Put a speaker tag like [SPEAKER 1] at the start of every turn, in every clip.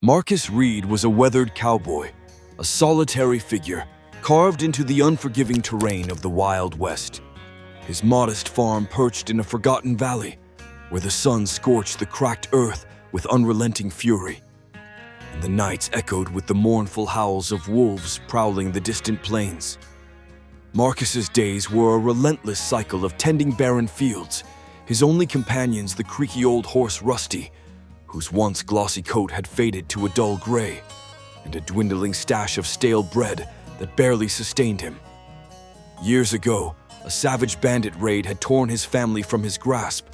[SPEAKER 1] Marcus Reed was a weathered cowboy, a solitary figure carved into the unforgiving terrain of the Wild West. His modest farm perched in a forgotten valley, where the sun scorched the cracked earth with unrelenting fury, and the nights echoed with the mournful howls of wolves prowling the distant plains. Marcus's days were a relentless cycle of tending barren fields, his only companions the creaky old horse Rusty, whose once glossy coat had faded to a dull gray, and a dwindling stash of stale bread that barely sustained him. Years ago, a savage bandit raid had torn his family from his grasp.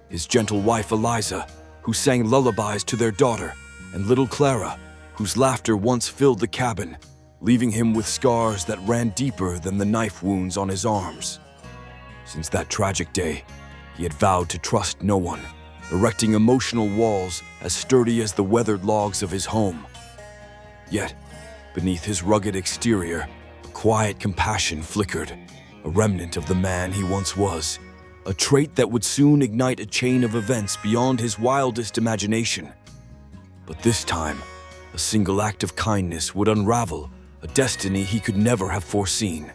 [SPEAKER 1] His gentle wife Eliza, who sang lullabies to their daughter, and little Clara, whose laughter once filled the cabin, leaving him with scars that ran deeper than the knife wounds on his arms. Since that tragic day, he had vowed to trust no one, erecting emotional walls as sturdy as the weathered logs of his home. Yet, beneath his rugged exterior, a quiet compassion flickered, a remnant of the man he once was, a trait that would soon ignite a chain of events beyond his wildest imagination. But this time, a single act of kindness would unravel a destiny he could never have foreseen.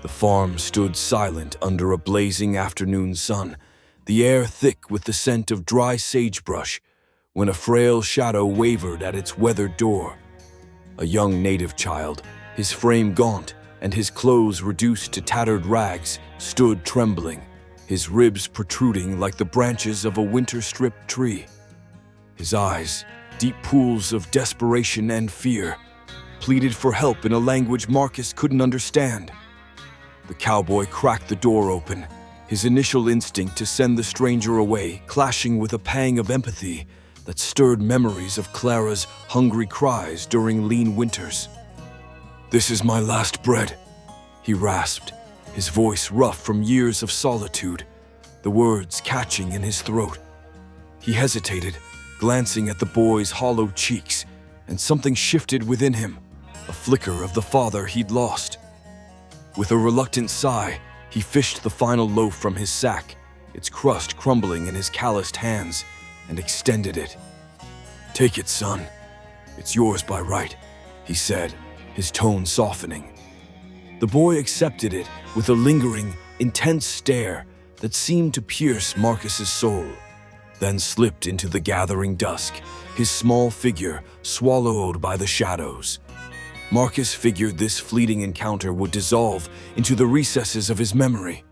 [SPEAKER 1] The farm stood silent under a blazing afternoon sun, the air thick with the scent of dry sagebrush, when a frail shadow wavered at its weathered door. A young native child, his frame gaunt and his clothes reduced to tattered rags, stood trembling, his ribs protruding like the branches of a winter-stripped tree. His eyes, deep pools of desperation and fear, pleaded for help in a language Marcus couldn't understand. The cowboy cracked the door open, his initial instinct to send the stranger away clashing with a pang of empathy that stirred memories of Clara's hungry cries during lean winters. "This is my last bread," he rasped, his voice rough from years of solitude, the words catching in his throat. He hesitated, glancing at the boy's hollow cheeks, and something shifted within him, a flicker of the father he'd lost. With a reluctant sigh, he fished the final loaf from his sack, its crust crumbling in his calloused hands, and extended it. "Take it, son. It's yours by right," he said, his tone softening. The boy accepted it with a lingering, intense stare that seemed to pierce Marcus's soul, then slipped into the gathering dusk, his small figure swallowed by the shadows. Marcus figured this fleeting encounter would dissolve into the recesses of his memory,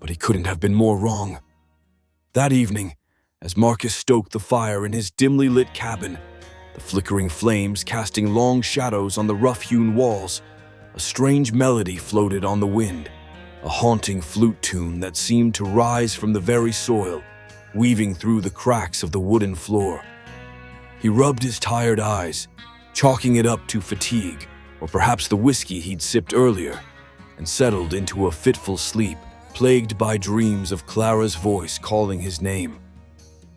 [SPEAKER 1] but he couldn't have been more wrong. That evening, as Marcus stoked the fire in his dimly lit cabin, the flickering flames casting long shadows on the rough-hewn walls, a strange melody floated on the wind, a haunting flute tune that seemed to rise from the very soil, weaving through the cracks of the wooden floor. He rubbed his tired eyes, chalking it up to fatigue, or perhaps the whiskey he'd sipped earlier, and settled into a fitful sleep, plagued by dreams of Clara's voice calling his name.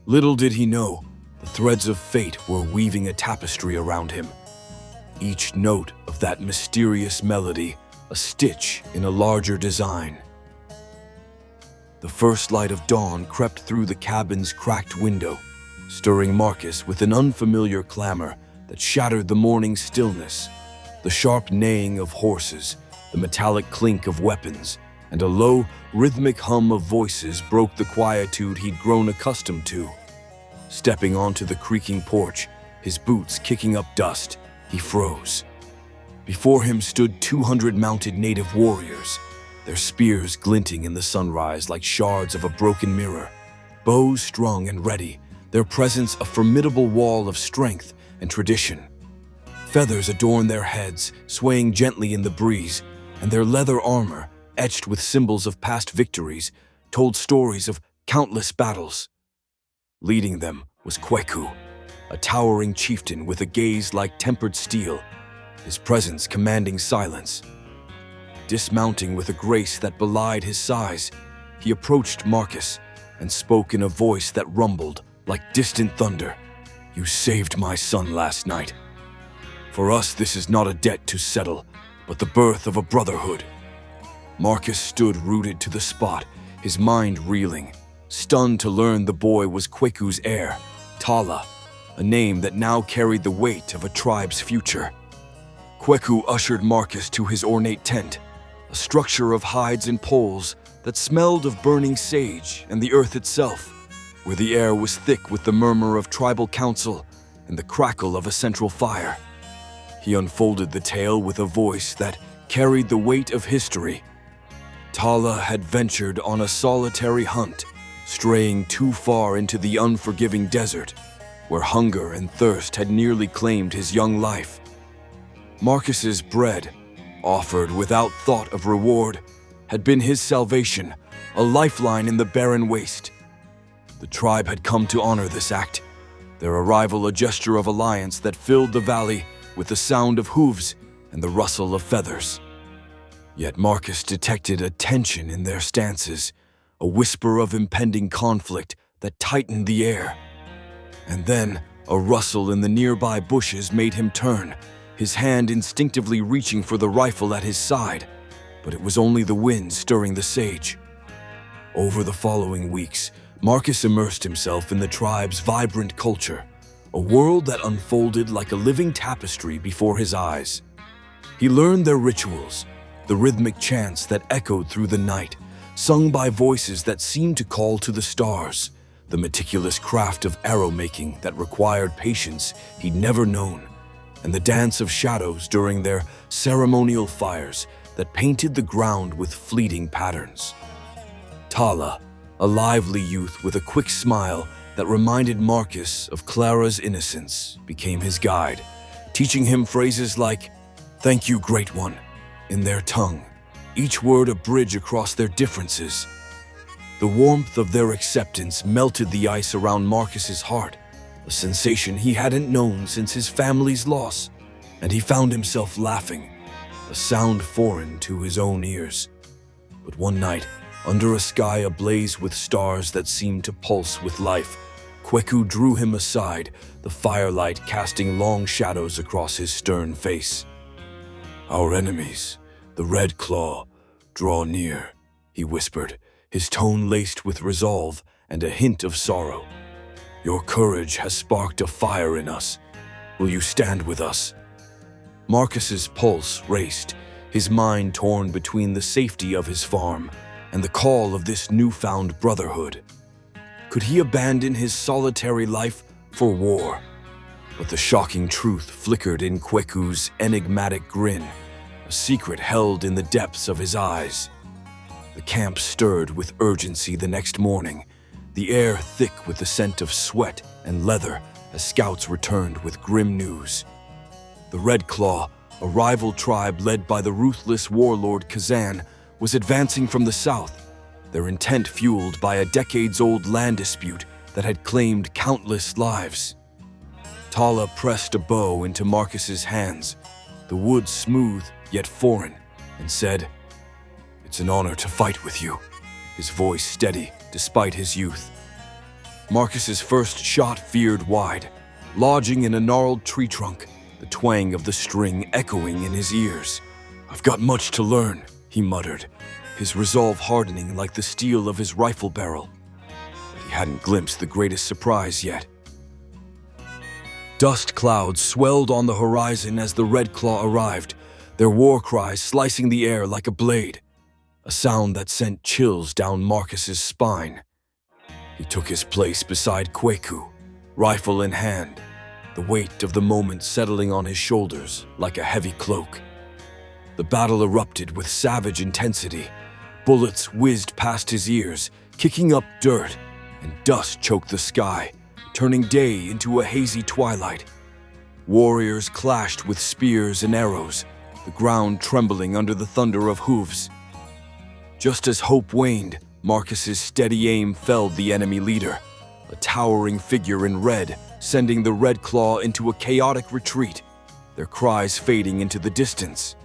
[SPEAKER 1] Little did he know, the threads of fate were weaving a tapestry around him, each note of that mysterious melody a stitch in a larger design. The first light of dawn crept through the cabin's cracked window, stirring Marcus with an unfamiliar clamor that shattered the morning stillness. The sharp neighing of horses, the metallic clink of weapons, and a low, rhythmic hum of voices broke the quietude he'd grown accustomed to. Stepping onto the creaking porch, his boots kicking up dust, he froze. Before him stood 200 mounted native warriors, their spears glinting in the sunrise like shards of a broken mirror, bows strung and ready, their presence a formidable wall of strength and tradition. Feathers adorned their heads, swaying gently in the breeze, and their leather armor, etched with symbols of past victories, told stories of countless battles. Leading them was Kweku, a towering chieftain with a gaze like tempered steel, his presence commanding silence. Dismounting with a grace that belied his size, he approached Marcus and spoke in a voice that rumbled like distant thunder. "You saved my son last night. For us, this is not a debt to settle, but the birth of a brotherhood." Marcus stood rooted to the spot, his mind reeling, stunned to learn the boy was Kweku's heir, Tala, a name that now carried the weight of a tribe's future. Kweku ushered Marcus to his ornate tent, a structure of hides and poles that smelled of burning sage and the earth itself, where the air was thick with the murmur of tribal council and the crackle of a central fire. He unfolded the tale with a voice that carried the weight of history. Tala had ventured on a solitary hunt, straying too far into the unforgiving desert, where hunger and thirst had nearly claimed his young life. Marcus's bread, offered without thought of reward, had been his salvation, a lifeline in the barren waste. The tribe had come to honor this act, their arrival a gesture of alliance that filled the valley with the sound of hooves and the rustle of feathers. Yet Marcus detected a tension in their stances, a whisper of impending conflict that tightened the air. And then a rustle in the nearby bushes made him turn, his hand instinctively reaching for the rifle at his side, but it was only the wind stirring the sage. Over the following weeks, Marcus immersed himself in the tribe's vibrant culture, a world that unfolded like a living tapestry before his eyes. He learned their rituals, the rhythmic chants that echoed through the night, sung by voices that seemed to call to the stars, the meticulous craft of arrow-making that required patience he'd never known, and the dance of shadows during their ceremonial fires that painted the ground with fleeting patterns. Tala, a lively youth with a quick smile that reminded Marcus of Clara's innocence, became his guide, teaching him phrases like, "Thank you, Great One," in their tongue, each word a bridge across their differences. The warmth of their acceptance melted the ice around Marcus's heart, a sensation he hadn't known since his family's loss, and he found himself laughing, a sound foreign to his own ears. But one night, under a sky ablaze with stars that seemed to pulse with life, Kweku drew him aside, the firelight casting long shadows across his stern face. "Our enemies, the Red Claw, draw near," he whispered, his tone laced with resolve and a hint of sorrow. "Your courage has sparked a fire in us. Will you stand with us?" Marcus's pulse raced, his mind torn between the safety of his farm and the call of this newfound brotherhood. Could he abandon his solitary life for war? But the shocking truth flickered in Kweku's enigmatic grin, a secret held in the depths of his eyes. The camp stirred with urgency the next morning, the air thick with the scent of sweat and leather as scouts returned with grim news. The Red Claw, a rival tribe led by the ruthless warlord Kazan, was advancing from the south, their intent fueled by a decades-old land dispute that had claimed countless lives. Tala pressed a bow into Marcus's hands, the wood smooth yet foreign, and said, "It's an honor to fight with you," his voice steady despite his youth. Marcus's first shot veered wide, lodging in a gnarled tree trunk, the twang of the string echoing in his ears. "I've got much to learn," he muttered, his resolve hardening like the steel of his rifle barrel. But he hadn't glimpsed the greatest surprise yet. Dust clouds swelled on the horizon as the Red Claw arrived, their war cries slicing the air like a blade, a sound that sent chills down Marcus's spine. He took his place beside Kweku, rifle in hand, the weight of the moment settling on his shoulders like a heavy cloak. The battle erupted with savage intensity. Bullets whizzed past his ears, kicking up dirt, and dust choked the sky, turning day into a hazy twilight. Warriors clashed with spears and arrows, the ground trembling under the thunder of hooves. Just as hope waned, Marcus's steady aim felled the enemy leader, a towering figure in red, sending the Red Claw into a chaotic retreat, their cries fading into the distance.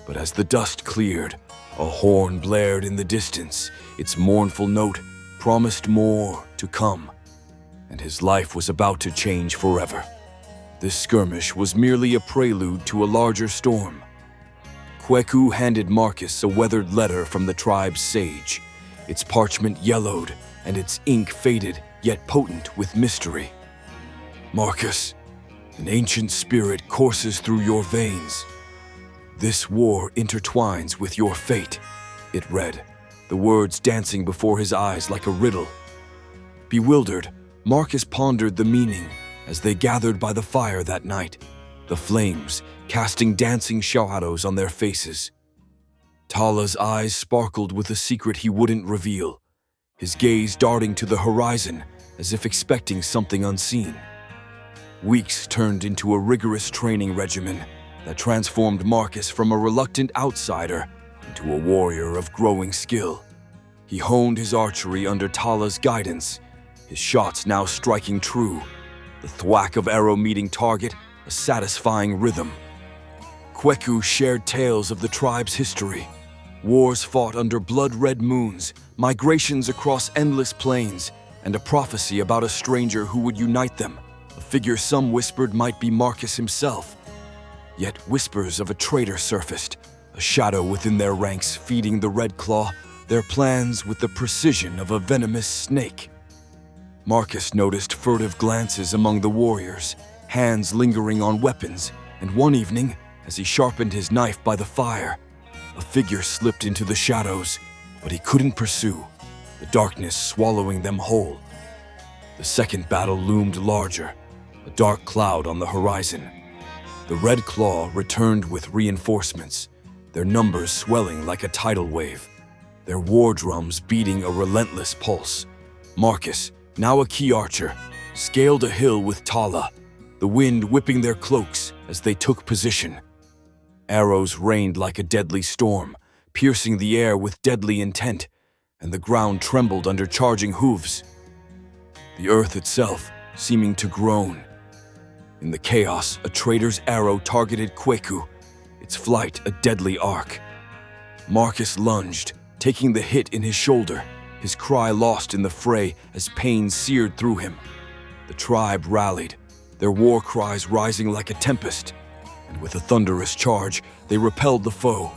[SPEAKER 1] But as the dust cleared, a horn blared in the distance, its mournful note promised more to come, and his life was about to change forever. This skirmish was merely a prelude to a larger storm. Kweku handed Marcus a weathered letter from the tribe's sage, its parchment yellowed and its ink faded yet potent with mystery. Marcus, an ancient spirit courses through your veins. This war intertwines with your fate, it read, the words dancing before his eyes like a riddle. Bewildered, Marcus pondered the meaning as they gathered by the fire that night, the flames casting dancing shadows on their faces. Tala's eyes sparkled with a secret he wouldn't reveal, his gaze darting to the horizon as if expecting something unseen. Weeks turned into a rigorous training regimen that transformed Marcus from a reluctant outsider into a warrior of growing skill. He honed his archery under Tala's guidance, his shots now striking true, the thwack of arrow meeting target a satisfying rhythm. Kweku shared tales of the tribe's history, wars fought under blood-red moons, migrations across endless plains, and a prophecy about a stranger who would unite them, a figure some whispered might be Marcus himself. Yet whispers of a traitor surfaced, a shadow within their ranks feeding the Red Claw their plans with the precision of a venomous snake. Marcus noticed furtive glances among the warriors, hands lingering on weapons, and one evening, as he sharpened his knife by the fire, a figure slipped into the shadows, but he couldn't pursue, the darkness swallowing them whole. The second battle loomed larger, a dark cloud on the horizon. The Red Claw returned with reinforcements, their numbers swelling like a tidal wave, their war drums beating a relentless pulse. Marcus, now a key archer, scaled a hill with Tala, the wind whipping their cloaks as they took position. Arrows rained like a deadly storm, piercing the air with deadly intent, and the ground trembled under charging hooves, the earth itself seeming to groan. In the chaos, a traitor's arrow targeted Kweku, its flight a deadly arc. Marcus lunged, taking the hit in his shoulder, his cry lost in the fray as pain seared through him. The tribe rallied, their war cries rising like a tempest, and with a thunderous charge, they repelled the foe,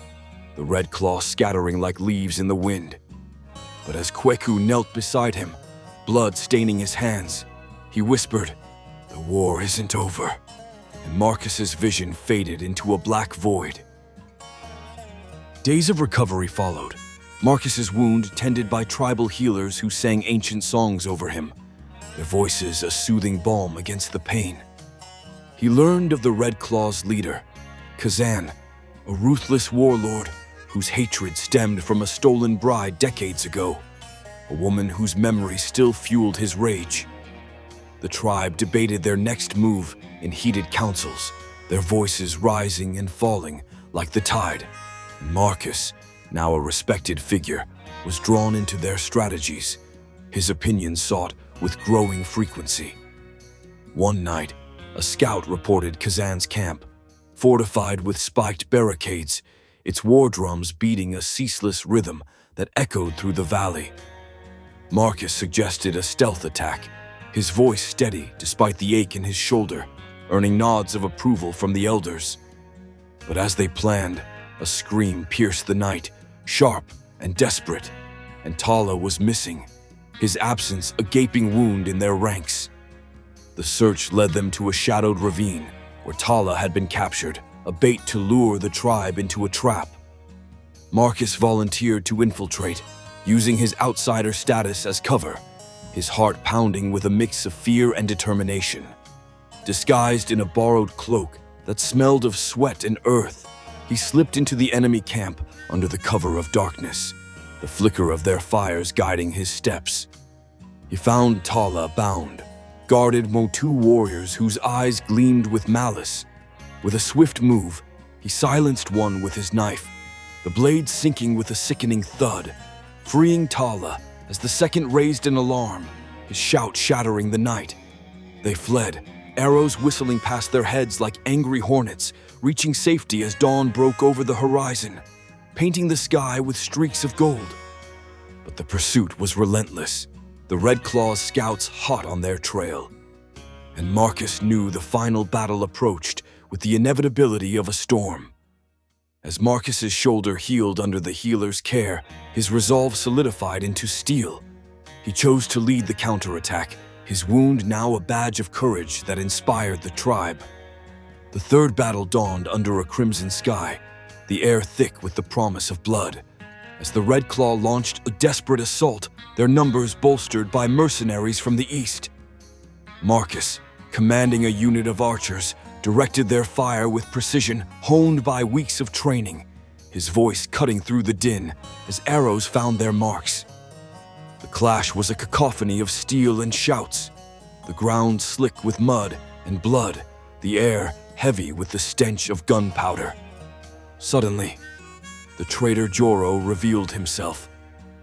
[SPEAKER 1] the Red Claw scattering like leaves in the wind. But as Kweku knelt beside him, blood staining his hands, he whispered, "The war isn't over," and Marcus's vision faded into a black void. Days of recovery followed, Marcus's wound tended by tribal healers who sang ancient songs over him, their voices a soothing balm against the pain. He learned of the Red Claw's leader, Kazan, a ruthless warlord whose hatred stemmed from a stolen bride decades ago, a woman whose memory still fueled his rage. The tribe debated their next move in heated councils, their voices rising and falling like the tide, and Marcus, now a respected figure, was drawn into their strategies, his opinion sought with growing frequency. One night, a scout reported Kazan's camp, fortified with spiked barricades, its war drums beating a ceaseless rhythm that echoed through the valley. Marcus suggested a stealth attack, his voice steady despite the ache in his shoulder, earning nods of approval from the elders. But as they planned, a scream pierced the night, sharp and desperate, and Tala was missing, his absence a gaping wound in their ranks. The search led them to a shadowed ravine where Tala had been captured, a bait to lure the tribe into a trap. Marcus volunteered to infiltrate, using his outsider status as cover, his heart pounding with a mix of fear and determination. Disguised in a borrowed cloak that smelled of sweat and earth, he slipped into the enemy camp under the cover of darkness, the flicker of their fires guiding his steps. He found Tala bound, guarded by two warriors whose eyes gleamed with malice. With a swift move, he silenced one with his knife, the blade sinking with a sickening thud, freeing Tala as the second raised an alarm, his shout shattering the night. They fled, arrows whistling past their heads like angry hornets, reaching safety as dawn broke over the horizon, painting the sky with streaks of gold. But the pursuit was relentless, the Red Claw's scouts hot on their trail. And Marcus knew the final battle approached with the inevitability of a storm. As Marcus's shoulder healed under the healer's care, his resolve solidified into steel. He chose to lead the counterattack, his wound now a badge of courage that inspired the tribe. The third battle dawned under a crimson sky, the air thick with the promise of blood. As the Red Claw launched a desperate assault, their numbers bolstered by mercenaries from the east. Marcus, commanding a unit of archers, directed their fire with precision honed by weeks of training, his voice cutting through the din as arrows found their marks. The clash was a cacophony of steel and shouts, the ground slick with mud and blood, the air heavy with the stench of gunpowder. Suddenly, the traitor Joro revealed himself,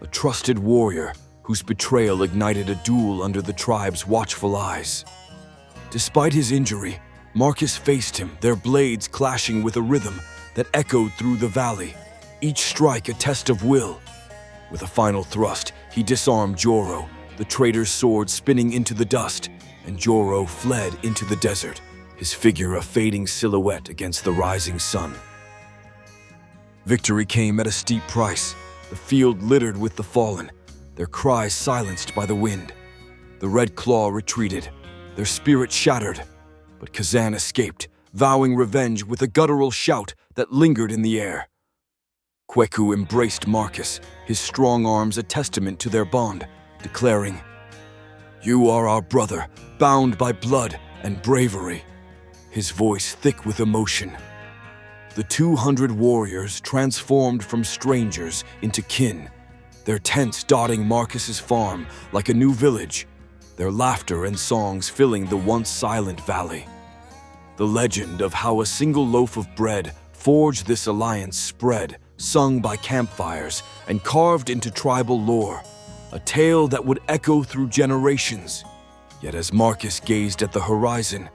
[SPEAKER 1] a trusted warrior whose betrayal ignited a duel under the tribe's watchful eyes. Despite his injury, Marcus faced him, their blades clashing with a rhythm that echoed through the valley, each strike a test of will. With a final thrust, he disarmed Joro, the traitor's sword spinning into the dust, and Joro fled into the desert, his figure a fading silhouette against the rising sun. Victory came at a steep price, the field littered with the fallen, their cries silenced by the wind. The Red Claw retreated, their spirit shattered, but Kazan escaped, vowing revenge with a guttural shout that lingered in the air. Kweku embraced Marcus, his strong arms a testament to their bond, declaring, "You are our brother, bound by blood and bravery," his voice thick with emotion. The 200 warriors transformed from strangers into kin, their tents dotting Marcus's farm like a new village, their laughter and songs filling the once silent valley. The legend of how a single loaf of bread forged this alliance spread, sung by campfires and carved into tribal lore, a tale that would echo through generations. Yet as Marcus gazed at the horizon,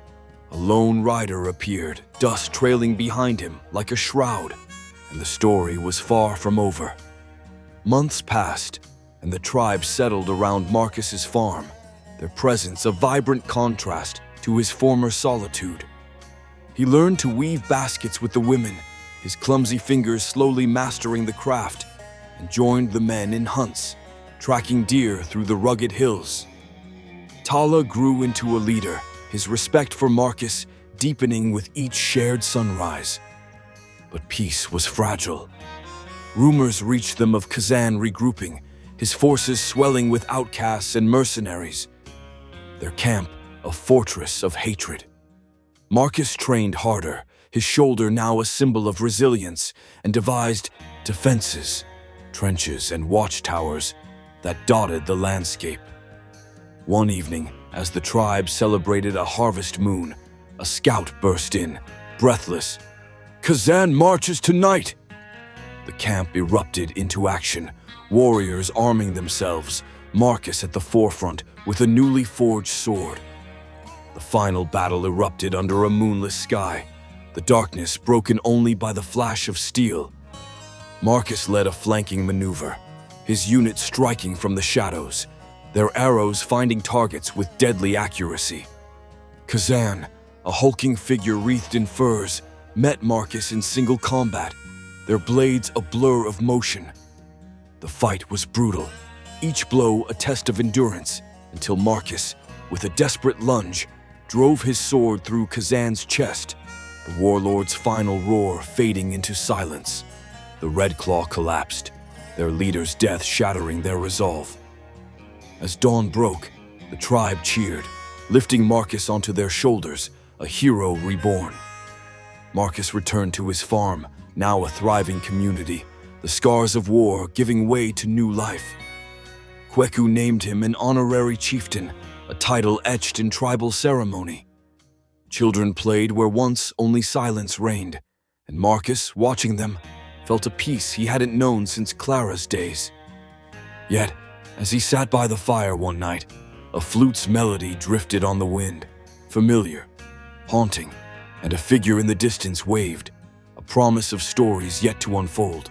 [SPEAKER 1] a lone rider appeared, dust trailing behind him like a shroud, and the story was far from over. Months passed, and the tribe settled around Marcus's farm, their presence a vibrant contrast to his former solitude. He learned to weave baskets with the women, his clumsy fingers slowly mastering the craft, and joined the men in hunts, tracking deer through the rugged hills. Tala grew into a leader, his respect for Marcus deepening with each shared sunrise. But peace was fragile. Rumors reached them of Kazan regrouping, his forces swelling with outcasts and mercenaries, their camp a fortress of hatred. Marcus trained harder, his shoulder now a symbol of resilience, and devised defenses, trenches, and watchtowers that dotted the landscape. One evening, as the tribe celebrated a harvest moon, a scout burst in, breathless. "Kazan marches tonight!" The camp erupted into action, warriors arming themselves, Marcus at the forefront with a newly forged sword. The final battle erupted under a moonless sky, the darkness broken only by the flash of steel. Marcus led a flanking maneuver, his unit striking from the shadows, their arrows finding targets with deadly accuracy. Kazan, a hulking figure wreathed in furs, met Marcus in single combat, their blades a blur of motion. The fight was brutal, each blow a test of endurance, until Marcus, with a desperate lunge, drove his sword through Kazan's chest, the warlord's final roar fading into silence. The Red Claw collapsed, their leader's death shattering their resolve. As dawn broke, the tribe cheered, lifting Marcus onto their shoulders, a hero reborn. Marcus returned to his farm, now a thriving community, the scars of war giving way to new life. Kweku named him an honorary chieftain, a title etched in tribal ceremony. Children played where once only silence reigned, and Marcus, watching them, felt a peace he hadn't known since Clara's days. Yet, as he sat by the fire one night, a flute's melody drifted on the wind, familiar, haunting, and a figure in the distance waved, a promise of stories yet to unfold.